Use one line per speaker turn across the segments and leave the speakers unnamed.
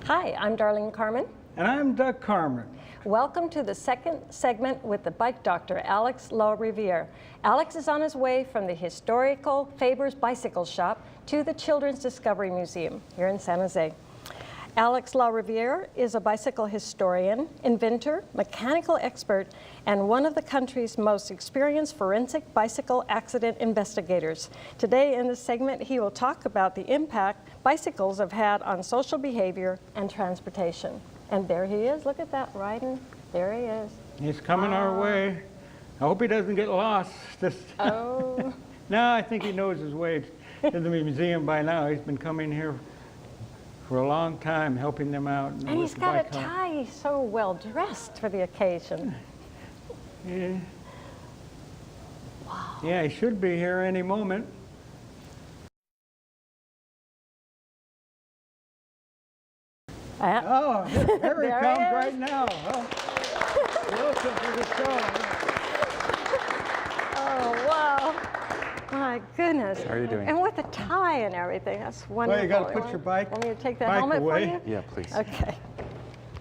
Hi, I'm Darlene Carman.
And I'm Doug Carman.
Welcome to the second segment with the bike doctor, Alex LaRiviere. Alex is on his way from the historical Faber's Bicycle Shop to the Children's Discovery Museum here in San Jose. Alex LaRiviere is a bicycle historian, inventor, mechanical expert, and one of the country's most experienced forensic bicycle accident investigators. Today in this segment, he will talk about the impact bicycles have had on social behavior and transportation. And there he is, look at that, riding, there he is.
He's coming our way. I hope he doesn't get lost.
Oh.
No, I think he knows his way to the museum by now. He's been coming here for a long time, helping them out.
And he's got a tie. He's so well dressed for the occasion.
Yeah.
Wow.
Yeah, he should be here any moment. Oh, there he comes right now. Oh, welcome to the show.
Oh, wow. My goodness.
How are you doing?
And with the tie and everything, that's wonderful.
Well, you got to put your bike
Want me to take that helmet
away.
for you?
Yeah, please.
Okay.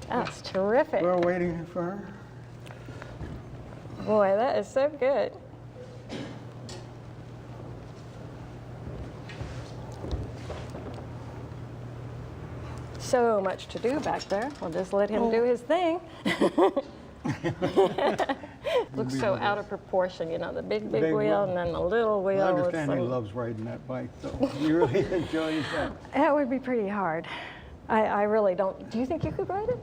That's terrific.
We're waiting for her.
Boy, that is so good. So much to do back there. We'll just let him do his thing. Looks so out of proportion, you know, the big wheel and then the little wheel.
I understand he loves riding that bike, though. He really enjoys that.
That would be pretty hard. I really don't. Do you think you could ride it?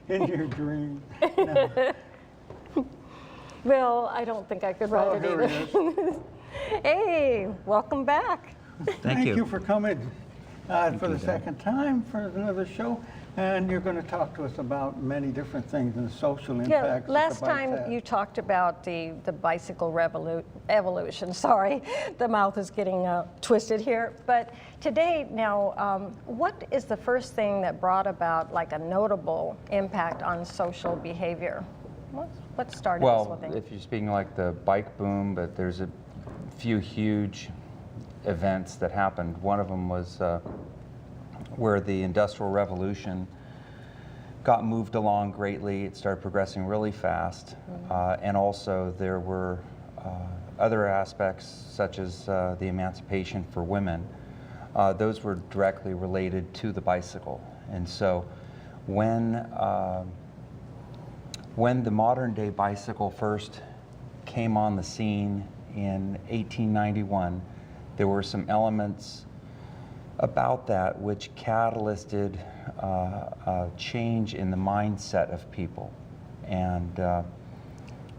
In your dream. No.
Well, I don't think I could ride it
here he
either. Hey, welcome back.
Thank you.
You for coming for the second time for another show. And you're going to talk to us about many different things and the social impacts.
Yeah, last time you talked about the bicycle evolution. Sorry, the mouth is getting twisted here. But today, now, what is the first thing that brought about like a notable impact on social behavior? What started this whole thing?
Well, if you're speaking like the bike boom, but there's a few huge events that happened. One of them was where the Industrial Revolution got moved along greatly. It started progressing really fast. And also there were other aspects such as the emancipation for women. Those were directly related to the bicycle. And so when the modern day bicycle first came on the scene in 1891, there were some elements about that which catalyzed a change in the mindset of people. And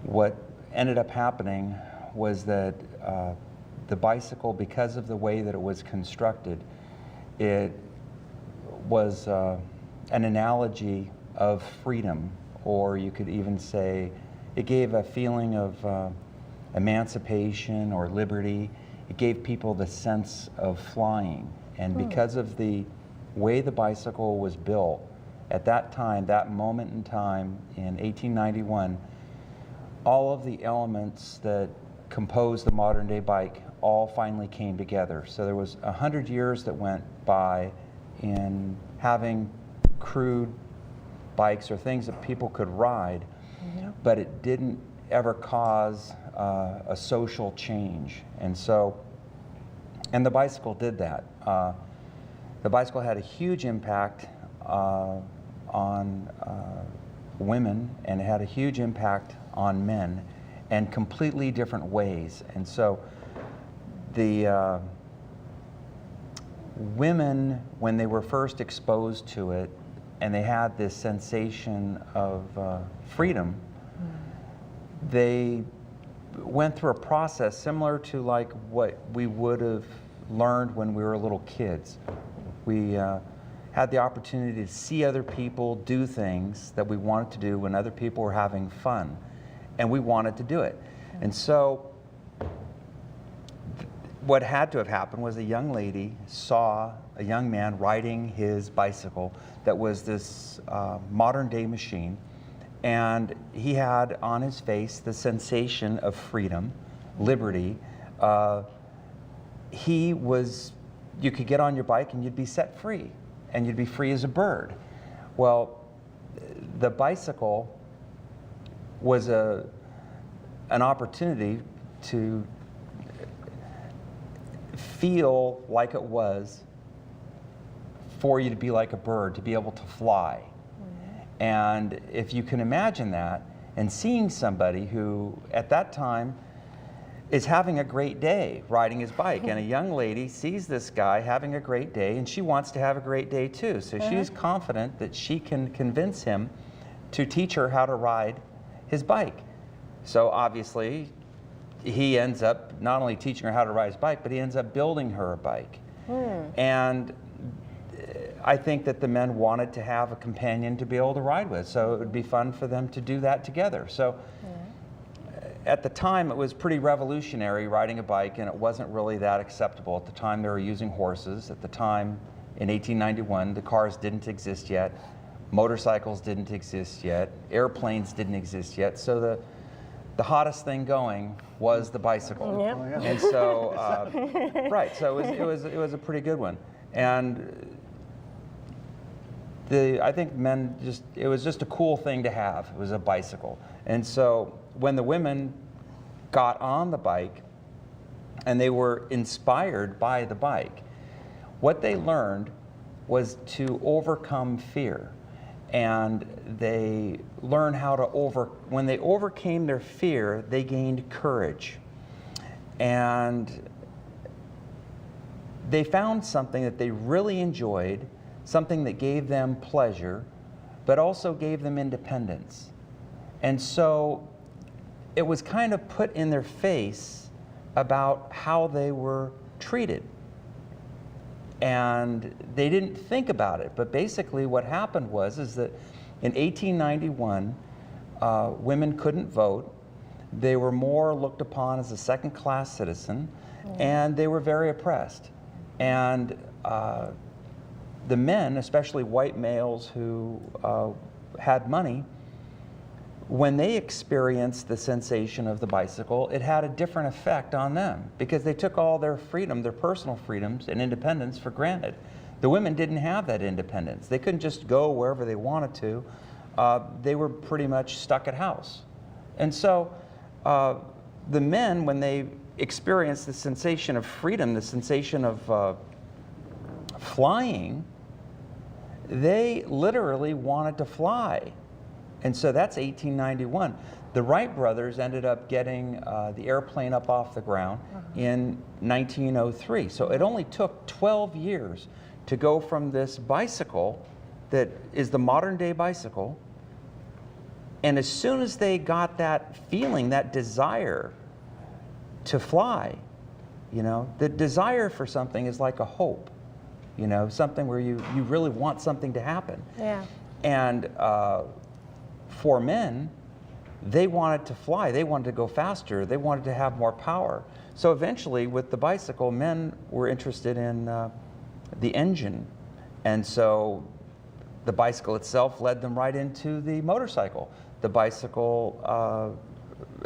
what ended up happening was that the bicycle, because of the way that it was constructed, it was an analogy of freedom, or you could even say it gave a feeling of emancipation or liberty. It gave people the sense of flying. And because of the way the bicycle was built, at that time, that moment in time in 1891, all of the elements that compose the modern day bike all finally came together. So there was 100 years that went by in having crude bikes or things that people could ride, but it didn't ever cause a social change. And so, and the bicycle did that. The bicycle had a huge impact on women, and it had a huge impact on men in completely different ways. And so the women, when they were first exposed to it, and they had this sensation of freedom, they went through a process similar to like what we would have learned when we were little kids. We had the opportunity to see other people do things that we wanted to do when other people were having fun, and we wanted to do it. And so what had to have happened was a young lady saw a young man riding his bicycle that was this modern day machine, and he had on his face the sensation of freedom, liberty. He was you could get on your bike and you'd be set free, and you'd be free as a bird. Well, the bicycle was an opportunity to feel like it was for you to be like a bird, to be able to fly. And if you can imagine that, and seeing somebody who at that time is having a great day riding his bike, and a young lady sees this guy having a great day, and she wants to have a great day too. So she's confident that she can convince him to teach her how to ride his bike. So obviously, he ends up not only teaching her how to ride his bike, but he ends up building her a bike. And I think that the men wanted to have a companion to be able to ride with, so it would be fun for them to do that together. So at the time, it was pretty revolutionary riding a bike, and it wasn't really that acceptable. At the time, they were using horses. At the time, in 1891, the cars didn't exist yet. Motorcycles didn't exist yet. Airplanes didn't exist yet. So the hottest thing going was the bicycle.
Yep.
Oh, yeah.
And so, right, so it was a pretty good one. And I think men it was just a cool thing to have. It was a bicycle. And so when the women got on the bike and they were inspired by the bike, what they learned was to overcome fear. And they learned how to when they overcame their fear, they gained courage. And they found something that they really enjoyed, something that gave them pleasure, but also gave them independence. And so it was kind of put in their face about how they were treated. And they didn't think about it, but basically what happened was that in 1891, women couldn't vote. They were more looked upon as a second-class citizen, and they were very oppressed. And the men, especially white males who had money, when they experienced the sensation of the bicycle, it had a different effect on them because they took all their freedom, their personal freedoms and independence for granted. The women didn't have that independence. They couldn't just go wherever they wanted to. They were pretty much stuck at house. And so the men, when they experienced the sensation of freedom, the sensation of flying, they literally wanted to fly. And so that's 1891. The Wright brothers ended up getting the airplane up off the ground in 1903. So it only took 12 years to go from this bicycle that is the modern day bicycle. And as soon as they got that feeling, that desire to fly, you know, the desire for something is like a hope, you know, something where you really want something to happen.
Yeah.
And for men, they wanted to fly. They wanted to go faster. They wanted to have more power. So eventually, with the bicycle, men were interested in the engine. And so the bicycle itself led them right into the motorcycle. The bicycle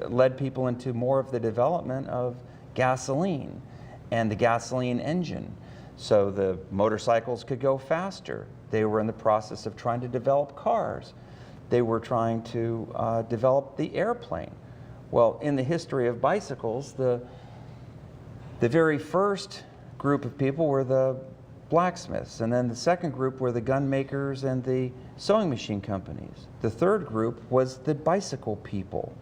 led people into more of the development of gasoline and the gasoline engine. So the motorcycles could go faster. They were in the process of trying to develop cars. They were trying to develop the airplane. Well, in the history of bicycles, the very first group of people were the blacksmiths, and then the second group were the gun makers and the sewing machine companies. The third group was the bicycle people.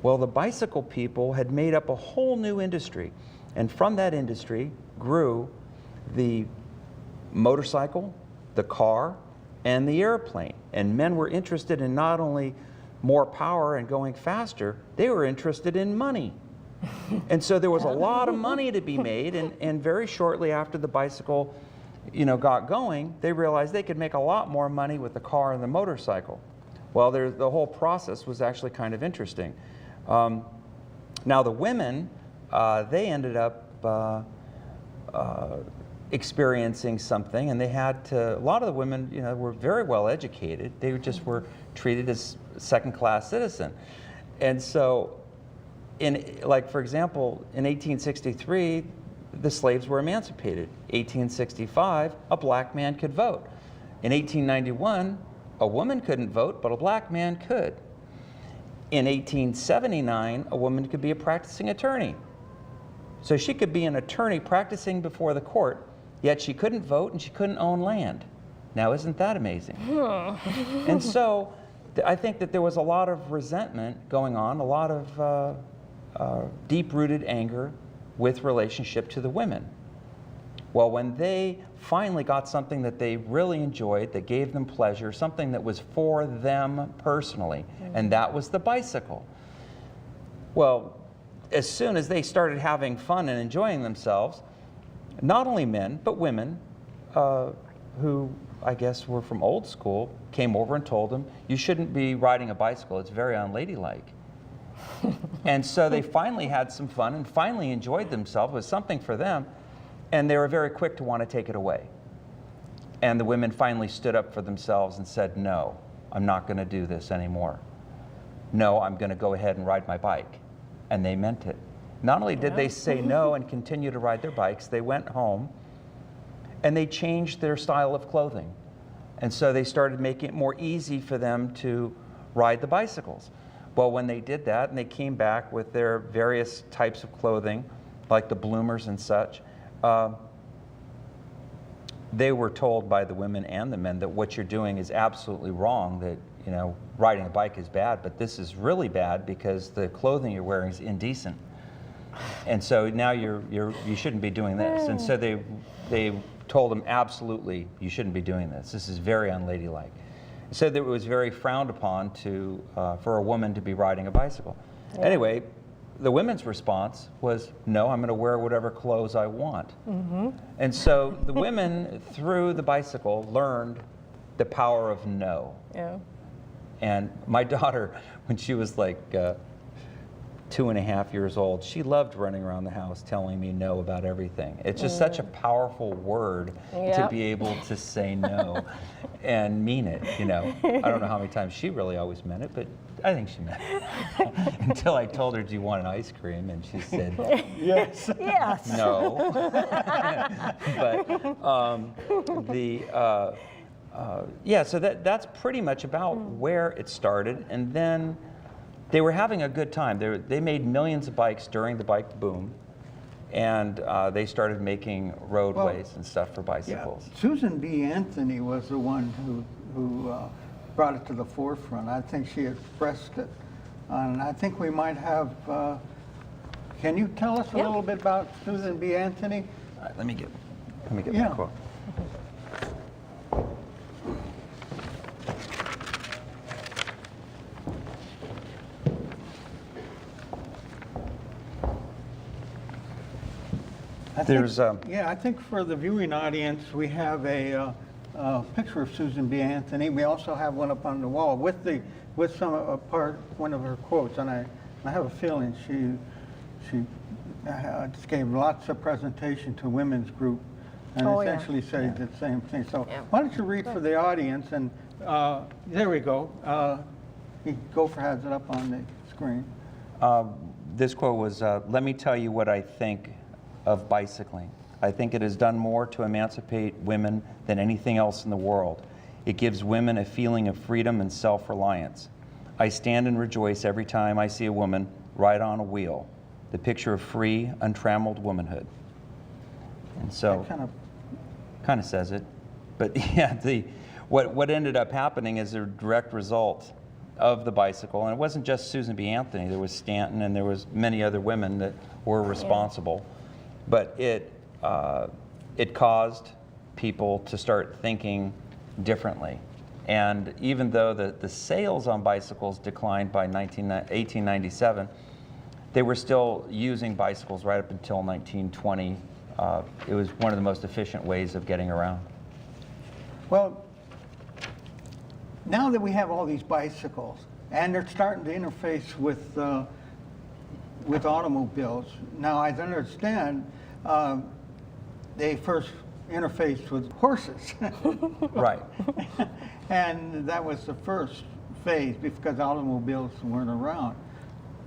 Well, the bicycle people had made up a whole new industry, and from that industry grew the motorcycle, the car, and the airplane. And men were interested in not only more power and going faster, they were interested in money. And so there was a lot of money to be made, and very shortly after the bicycle, you know, got going, they realized they could make a lot more money with the car and the motorcycle. Well, the whole process was actually kind of interesting. Now the women, they ended up experiencing something, and they had to, a lot of the women, you know, were very well educated. They just were treated as second-class citizen. And so, like for example, in 1863, the slaves were emancipated. 1865, a black man could vote. In 1891, a woman couldn't vote, but a black man could. In 1879, a woman could be a practicing attorney. So she could be an attorney practicing before the court, yet she couldn't vote and she couldn't own land. Now, isn't that amazing? And so I think that there was a lot of resentment going on, a lot of deep-rooted anger with relationship to the women. Well, when they finally got something that they really enjoyed, that gave them pleasure, something that was for them personally, and that was the bicycle. Well, as soon as they started having fun and enjoying themselves, not only men, but women, who I guess were from old school, came over and told them, you shouldn't be riding a bicycle, it's very unladylike. And so they finally had some fun and finally enjoyed themselves. It was something for them, and they were very quick to want to take it away. And the women finally stood up for themselves and said, no, I'm not going to do this anymore. No, I'm going to go ahead and ride my bike. And they meant it. Not only did they say no and continue to ride their bikes, they went home and they changed their style of clothing. And so they started making it more easy for them to ride the bicycles. Well, when they did that and they came back with their various types of clothing, like the bloomers and such, they were told by the women and the men that what you're doing is absolutely wrong, that, you know, riding a bike is bad, but this is really bad because the clothing you're wearing is indecent. And so now you shouldn't be doing this. And so they told them, absolutely, you shouldn't be doing this. This is very unladylike. So that it was very frowned upon to, for a woman to be riding a bicycle. Yeah. Anyway, the women's response was, no, I'm going to wear whatever clothes I want. And so the women, through the bicycle, learned the power of no.
Yeah.
And my daughter, when she was like 2.5 years old, she loved running around the house telling me no about everything. It's just such a powerful word to be able to say no and mean it, you know. I don't know how many times she really always meant it, but I think she meant it. Until I told her, do you want an ice cream? And she said,
Yes.
Yes.
no. But yeah, so that's pretty much about where it started. And then they were having a good time. They made millions of bikes during the bike boom. And they started making roadways and stuff for bicycles.
Yeah. Susan B. Anthony was the one who brought it to the forefront. I think she expressed it. And I think we might have, can you tell us a little bit about Susan B. Anthony?
All right, let me get my quote.
I think for the viewing audience, we have a picture of Susan B. Anthony. We also have one up on the wall with one of her quotes, and I have a feeling she just gave lots of presentation to women's group, and essentially said the same thing. So why don't you read for the audience? And there we go. Gopher has it up on the screen.
This quote was, "Let me tell you what I think of bicycling. I think it has done more to emancipate women than anything else in the world. It gives women a feeling of freedom and self-reliance. I stand and rejoice every time I see a woman ride on a wheel, the picture of free, untrammeled womanhood." And so, kind of says it. But yeah, what ended up happening is a direct result of the bicycle, and it wasn't just Susan B. Anthony. There was Stanton, and there was many other women that were responsible. But it caused people to start thinking differently. And even though the sales on bicycles declined by 1897, they were still using bicycles right up until 1920. It was one of the most efficient ways of getting around.
Well, now that we have all these bicycles, and they're starting to interface with automobiles. Now, I understand they first interfaced with horses.
Right.
And that was the first phase because automobiles weren't around.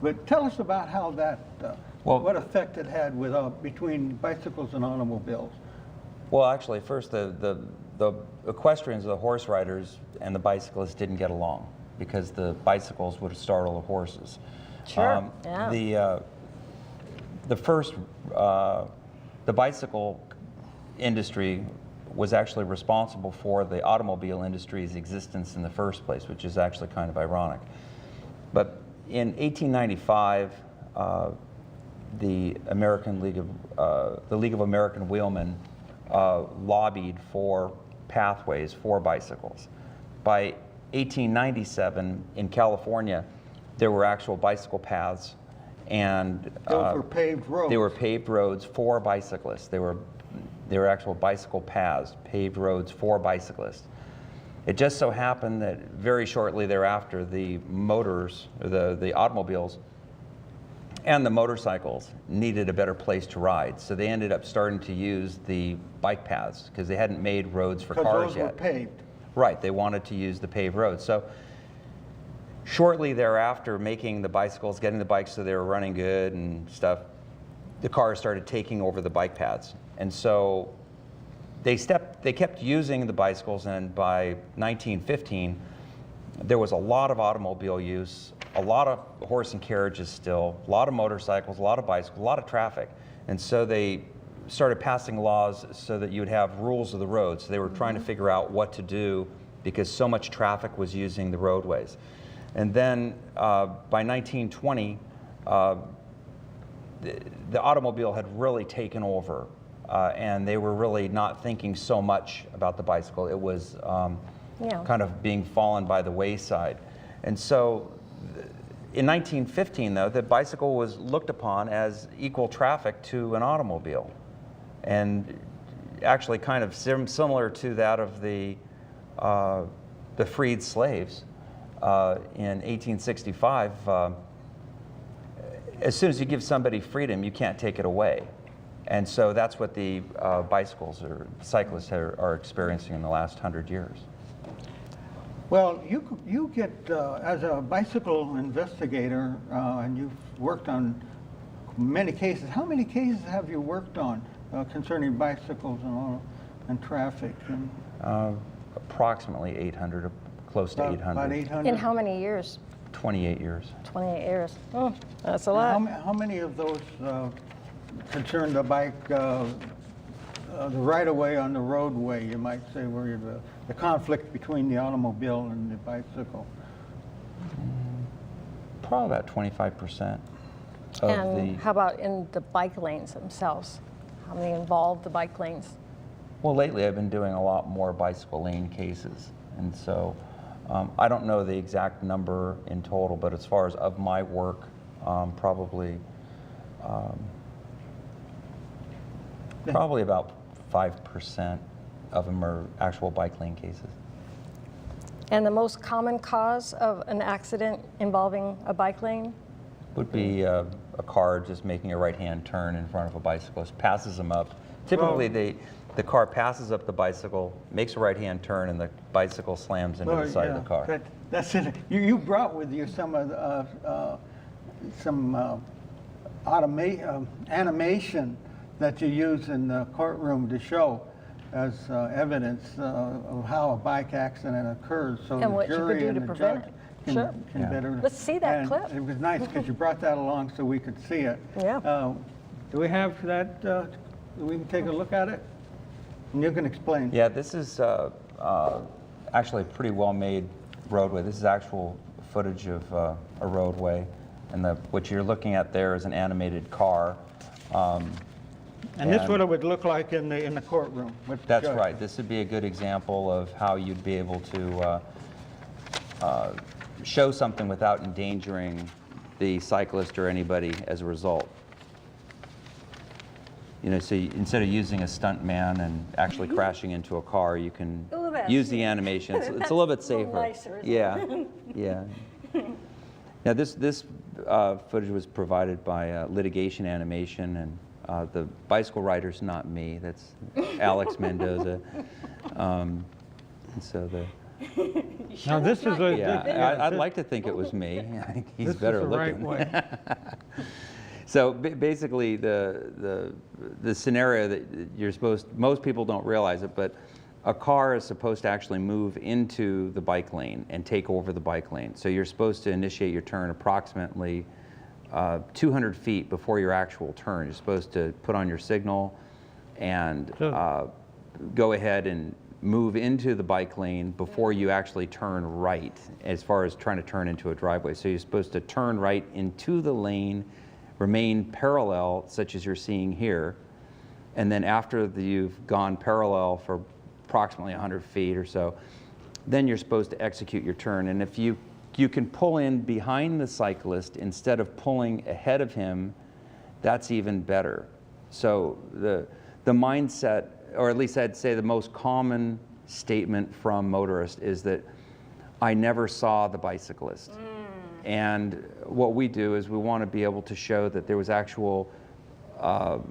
But tell us about how that what effect it had with, between bicycles and automobiles.
Well, actually, first, the equestrians, the horse riders, and the bicyclists didn't get along because the bicycles would startle the horses.
Sure. Yeah.
The first, the bicycle industry was actually responsible for the automobile industry's existence in the first place, which is actually kind of ironic. But in 1895, the League of American Wheelmen lobbied for pathways for bicycles. By 1897, in California, there were actual bicycle paths, and
those were paved roads.
They were paved roads for bicyclists. They were actual bicycle paths, paved roads for bicyclists. It just so happened that very shortly thereafter, the motors, or the automobiles, and the motorcycles needed a better place to ride. So they ended up starting to use the bike paths because they hadn't made roads for cars yet.
Because those were paved.
Right, they wanted to use the paved roads. So shortly thereafter, making the bicycles, getting the bikes so they were running good and stuff, the cars started taking over the bike paths. And so they kept using the bicycles, and by 1915, there was a lot of automobile use, a lot of horse and carriages still, a lot of motorcycles, a lot of bicycles, a lot of traffic. And so they started passing laws so that you would have rules of the road. So they were trying to figure out what to do because so much traffic was using the roadways. And then by 1920, the automobile had really taken over, and they were really not thinking so much about the bicycle. It was kind of being fallen by the wayside. And so in 1915, though, the bicycle was looked upon as equal traffic to an automobile, and actually kind of similar to that of the freed slaves. In 1865, as soon as you give somebody freedom, you can't take it away. And so that's what the bicycles or cyclists are experiencing in the last 100 years.
Well, you get, as a bicycle investigator, and you've worked on many cases. How many cases have you worked on concerning bicycles and traffic?
Approximately 800, close to 800.
About 800?
In how many years?
28 years.
28 years. Oh, that's a lot.
How many of those concern the bike, the right-of-way on the roadway, you might say, where the conflict between the automobile and the bicycle?
Probably about 25% of
And how about in the bike lanes themselves? How many involve the bike lanes?
Well, lately I've been doing a lot more bicycle lane cases, and so I don't know the exact number in total, but as far as of my work, probably about 5% of them are actual bike lane cases.
And the most common cause of an accident involving a bike lane?
Would be a car just making a right-hand turn in front of a bicyclist, passes them up. Typically, the car passes up the bicycle, makes a right-hand turn, and the bicycle slams into the side of the car.
That's it. You brought with you some animation that you use in the courtroom to show as evidence of how a bike accident occurs, so
And
the
what you could
jury
do
and
to
the
prevent
judge
it. Sure.
can better.
Let's see that
and
clip.
It was nice because you brought that along so we could see it.
Yeah.
Do we have that? We can take a look at it, and you can explain.
Yeah, this is actually a pretty well-made roadway. This is actual footage of a roadway, and what you're looking at there is an animated car.
And this is what it would look like in the courtroom. With the
That's
judge.
right. This would be a good example of how you'd be able to show something without endangering the cyclist or anybody as a result. You know, so instead of using a stunt man and actually crashing into a car, you can use the animation. It's a little bit safer.
Nicer, isn't
it? Yeah. Now this footage was provided by Litigation Animation, and the bicycle rider's not me. That's Alex Mendoza. And so
Now this is a.
I'd like to think it was me. I think he's better looking.
Right way.
So basically, the scenario that most people don't realize it, but a car is supposed to actually move into the bike lane and take over the bike lane. So you're supposed to initiate your turn approximately 200 feet before your actual turn. You're supposed to put on your signal and go ahead and move into the bike lane before you actually turn right, as far as trying to turn into a driveway. So you're supposed to turn right into the lane, remain parallel, such as you're seeing here, and then after you've gone parallel for approximately 100 feet or so, then you're supposed to execute your turn. And if you can pull in behind the cyclist instead of pulling ahead of him, that's even better. So the mindset, or at least I'd say the most common statement from motorists, is that I never saw the bicyclist. And what we do is we want to be able to show that there was actual a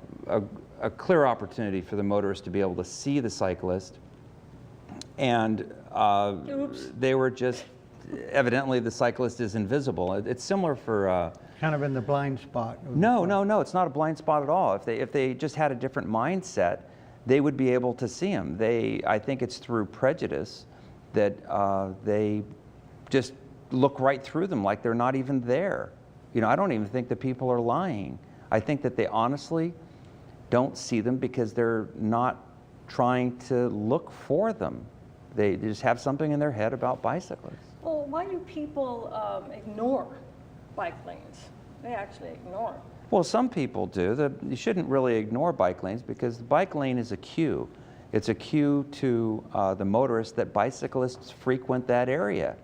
clear opportunity for the motorist to be able to see the cyclist, and they were just, evidently the cyclist is invisible. It's similar for
Kind of in the blind spot.
no, it's not a blind spot at all. If they just had a different mindset, they would be able to see him. I think it's through prejudice that they just look right through them like they're not even there. You know, I don't even think that people are lying. I think that they honestly don't see them because they're not trying to look for them. They just have something in their head about bicyclists.
Well, why do people ignore bike lanes? They actually ignore them.
Well, some people do. You shouldn't really ignore bike lanes because the bike lane is a cue. It's a cue to the motorists that bicyclists frequent that area.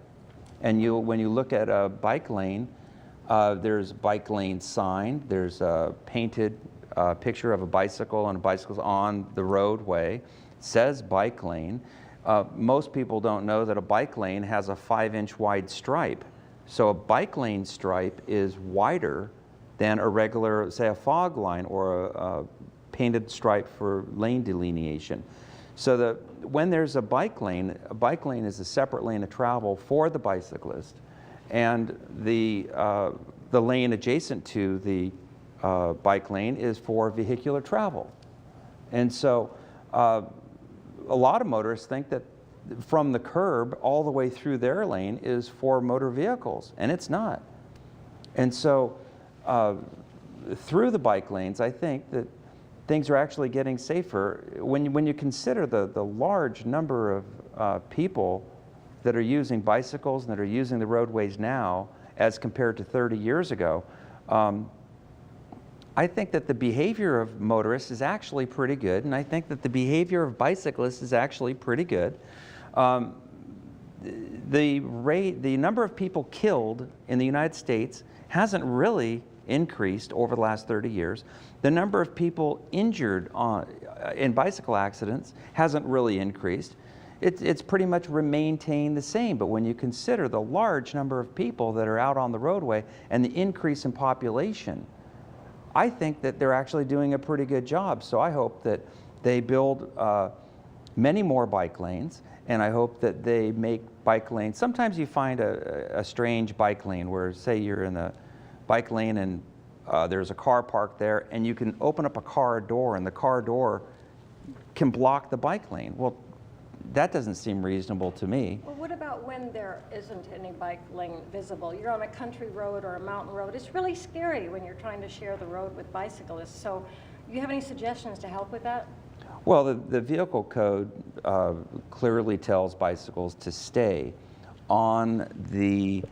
And when you look at a bike lane, there's a bike lane sign, there's a painted picture of a bicycle and a bicycle's on the roadway. It says bike lane. Most people don't know that a bike lane has a 5-inch wide stripe. So a bike lane stripe is wider than a regular, say, a fog line or a painted stripe for lane delineation. So when there's a bike lane is a separate lane of travel for the bicyclist, and the lane adjacent to the bike lane is for vehicular travel. And so a lot of motorists think that from the curb all the way through their lane is for motor vehicles, and it's not. And so through the bike lanes, I think that things are actually getting safer. When you consider the large number of people that are using bicycles and that are using the roadways now as compared to 30 years ago, I think that the behavior of motorists is actually pretty good, and I think that the behavior of bicyclists is actually pretty good. The number of people killed in the United States hasn't really increased over the last 30 years. The number of people injured in bicycle accidents hasn't really increased. It's pretty much maintained the same, but when you consider the large number of people that are out on the roadway and the increase in population, I think that they're actually doing a pretty good job. So I hope that they build many more bike lanes, and I hope that they make bike lanes. Sometimes you find a strange bike lane where, say, you're in the bike lane and there's a car parked there, and you can open up a car door, and the car door can block the bike lane. Well, that doesn't seem reasonable to me.
Well, what about when there isn't any bike lane visible? You're on a country road or a mountain road. It's really scary when you're trying to share the road with bicyclists. So do you have any suggestions to help with that?
Well, the vehicle code clearly tells bicycles to stay on the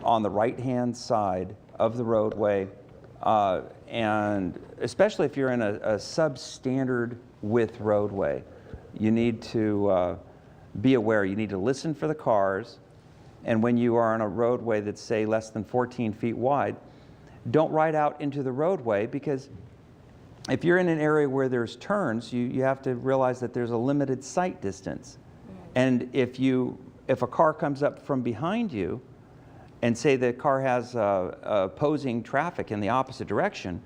right-hand side of the roadway, and especially if you're in a substandard width roadway, you need to be aware. You need to listen for the cars, and when you are on a roadway that's, say, less than 14 feet wide, don't ride out into the roadway, because if you're in an area where there's turns, you have to realize that there's a limited sight distance. And if a car comes up from behind you, and say the car has opposing traffic in the opposite direction,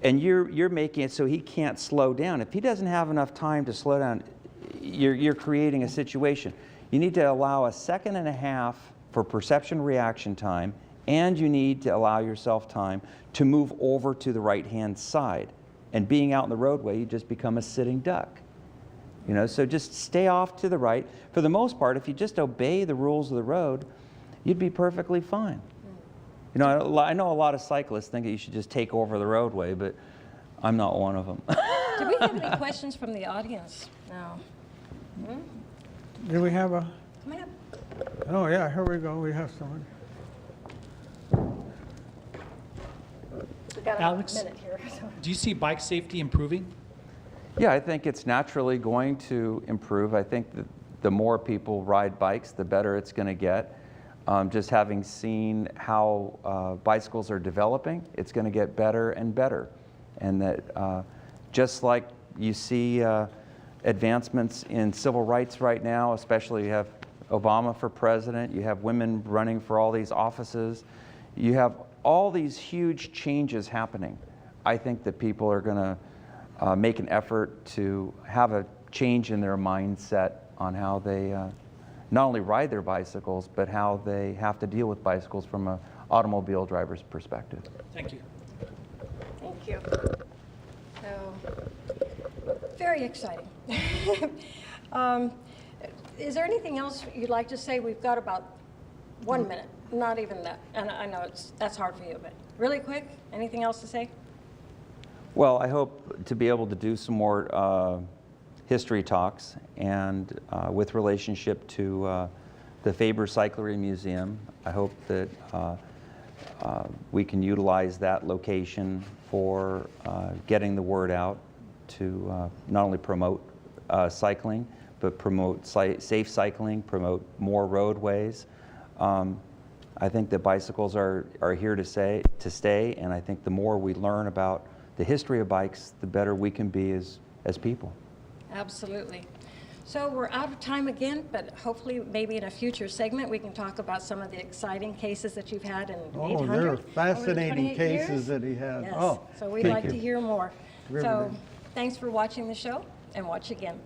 and you're making it so he can't slow down. If he doesn't have enough time to slow down, you're creating a situation. You need to allow 1.5 seconds for perception reaction time and you need to allow yourself time to move over to the right-hand side. And being out in the roadway, you just become a sitting duck. You know, so just stay off to the right. For the most part, if you just obey the rules of the road, you'd be perfectly fine. You know, I know a lot of cyclists think that you should just take over the roadway, but I'm not one of them.
Do we have any questions from the audience? No.
Do we have a?
Come on up.
Oh yeah, here we go. We have someone.
We've got
Alex?
a minute here. So.
Do you see bike safety improving?
Yeah, I think it's naturally going to improve. I think that the more people ride bikes, the better it's going to get. Just having seen how bicycles are developing, it's going to get better and better. And that just like you see advancements in civil rights right now, especially you have Obama for president, you have women running for all these offices, you have all these huge changes happening. I think that people are going to make an effort to have a change in their mindset on how they not only ride their bicycles, but how they have to deal with bicycles from an automobile driver's perspective.
Thank you.
Thank you. So, very exciting. Is there anything else you'd like to say? We've got about 1 minute, not even that. And I know that's hard for you, but really quick, anything else to say?
Well, I hope to be able to do some more history talks, and with relationship to the Faber Cyclery Museum, I hope that we can utilize that location for getting the word out to not only promote cycling, but promote safe cycling, promote more roadways. I think that bicycles are here to stay, and I think the more we learn about the history of bikes, the better we can be as people.
Absolutely. So we're out of time again, but hopefully maybe in a future segment we can talk about some of the exciting cases that you've had in 800.
There are
over
fascinating
28
cases
years.
that he has.
Yes.
Oh,
So we'd
thank
like
you.
to hear more. So
Riveting.
thanks for watching the show, and watch again.